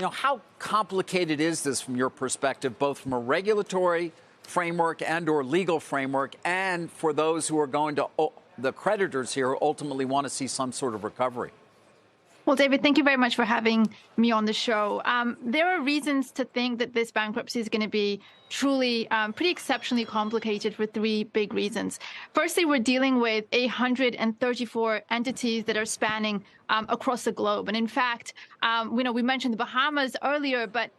how complicated is this from your perspective, both from a regulatory framework and or legal framework, and for those who are going to, the creditors here, who ultimately want to see some sort of recovery? Well, David, thank you very much for having me on the show. There are reasons to think that this bankruptcy is going to be truly pretty exceptionally complicated for three big reasons. Firstly, we're dealing with 134 entities that are spanning across the globe. And in fact, we mentioned the Bahamas earlier, but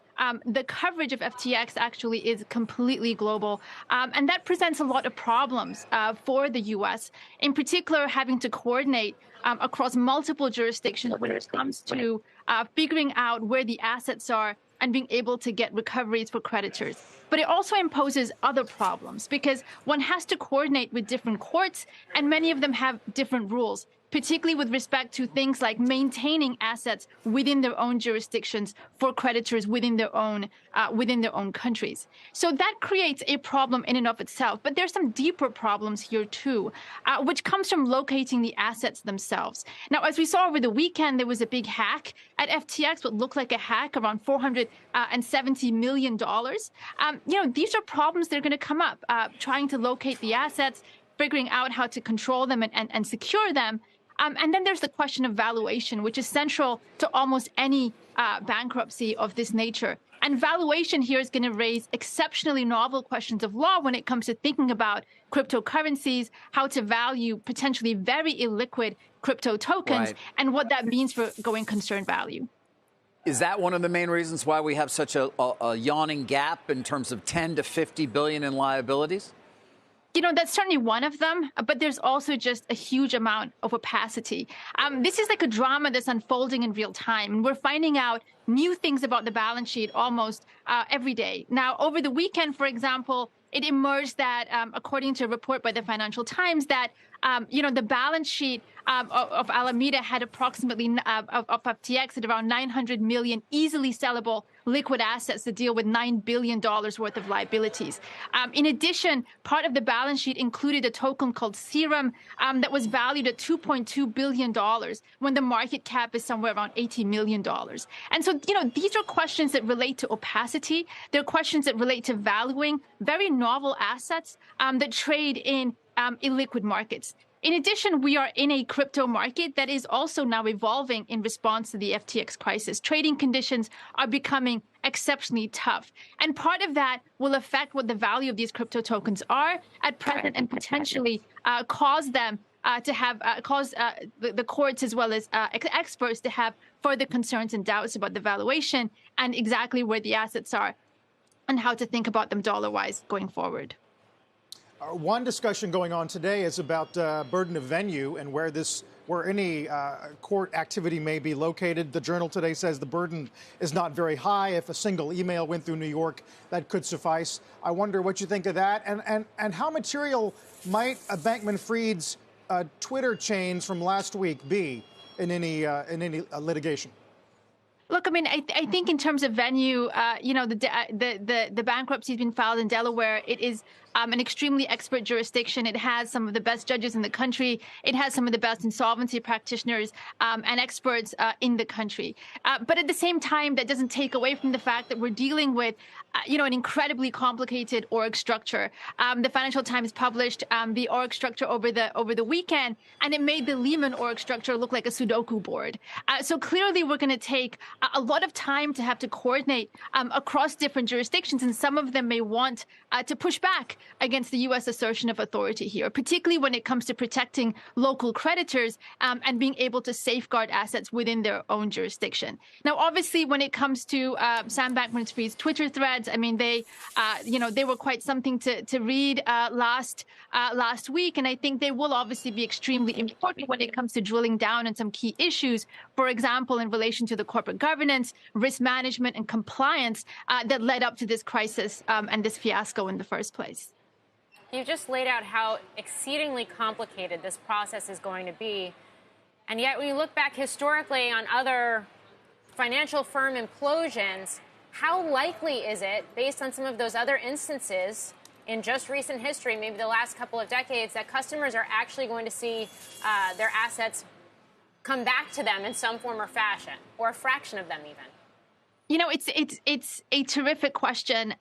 the coverage of FTX actually is completely global. And that presents a lot of problems for the U.S., in particular having to coordinate across multiple jurisdictions when it comes to figuring out where the assets are and being able to get recoveries for creditors. But it also imposes other problems because one has to coordinate with different courts, and many of them have different rules, particularly with respect to things like maintaining assets within their own jurisdictions for creditors within their own countries. So that creates a problem in and of itself. But there's some deeper problems here too, which comes from locating the assets themselves. Now, as we saw over the weekend, there was a big hack at FTX, what looked like a hack, around $470 million. These are problems that are going to come up, trying to locate the assets, figuring out how to control them and secure them. And then there's the question of valuation, which is central to almost any bankruptcy of this nature. And valuation here is going to raise exceptionally novel questions of law when it comes to thinking about cryptocurrencies, how to value potentially very illiquid crypto tokens, right, and what that means for going concern value. Is that one of the main reasons why we have such a yawning gap in terms of 10 to 50 billion in liabilities? That's certainly one of them, but there's also just a huge amount of opacity. This is like a drama that's unfolding in real time, and we're finding out new things about the balance sheet almost every day. Now, over the weekend, for example, it emerged that, according to a report by the Financial Times, that the balance sheet of Alameda had approximately of FTX at around 900 million easily sellable liquid assets to deal with $9 billion worth of liabilities. In addition, part of the balance sheet included a token called Serum that was valued at $2.2 billion when the market cap is somewhere around $80 million. And so, these are questions that relate to opacity. They're questions that relate to valuing very novel assets that trade in illiquid markets. In addition, we are in a crypto market that is also now evolving in response to the FTX crisis. Trading conditions are becoming exceptionally tough. And part of that will affect what the value of these crypto tokens are at present and potentially cause them to have the courts as well as experts to have further concerns and doubts about the valuation and exactly where the assets are and how to think about them dollar-wise going forward. One discussion going on today is about burden of venue and where any court activity may be located. The Journal today says the burden is not very high. If a single email went through New York, that could suffice. I wonder what you think of that, and how material might Bankman-Fried's Twitter chains from last week be in any litigation? Look, I mean, I think in terms of venue, the bankruptcy has been filed in Delaware. It is an extremely expert jurisdiction. It has some of the best judges in the country. It has some of the best insolvency practitioners and experts in the country. But at the same time, that doesn't take away from the fact that we're dealing with an incredibly complicated org structure. The Financial Times published the org structure over the weekend, and it made the Lehman org structure look like a Sudoku board. So clearly, we're going to take a lot of time to have to coordinate across different jurisdictions, and some of them may want to push back against the U.S. assertion of authority here, particularly when it comes to protecting local creditors and being able to safeguard assets within their own jurisdiction. Now, obviously, when it comes to Sam Bankman-Fried's Twitter threads, I mean, they were quite something to read last week, and I think they will obviously be extremely important when it comes to drilling down on some key issues, for example, in relation to the corporate governance, risk management, and compliance that led up to this crisis and this fiasco in the first place. You just laid out how exceedingly complicated this process is going to be. And yet, when you look back historically on other financial firm implosions, how likely is it, based on some of those other instances in just recent history, maybe the last couple of decades, that customers are actually going to see their assets come back to them in some form or fashion, or a fraction of them even? It's a terrific question.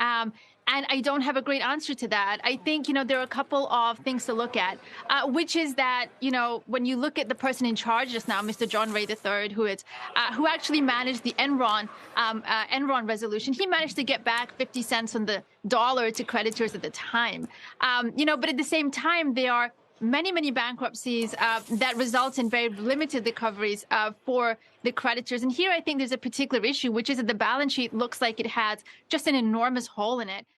And I don't have a great answer to that. I think, there are a couple of things to look at, which is that, when you look at the person in charge just now, Mr. John Ray III, who actually managed the Enron resolution, he managed to get back 50 cents on the dollar to creditors at the time. But at the same time, there are many bankruptcies that result in very limited recoveries for the creditors. And here I think there's a particular issue, which is that the balance sheet looks like it has just an enormous hole in it.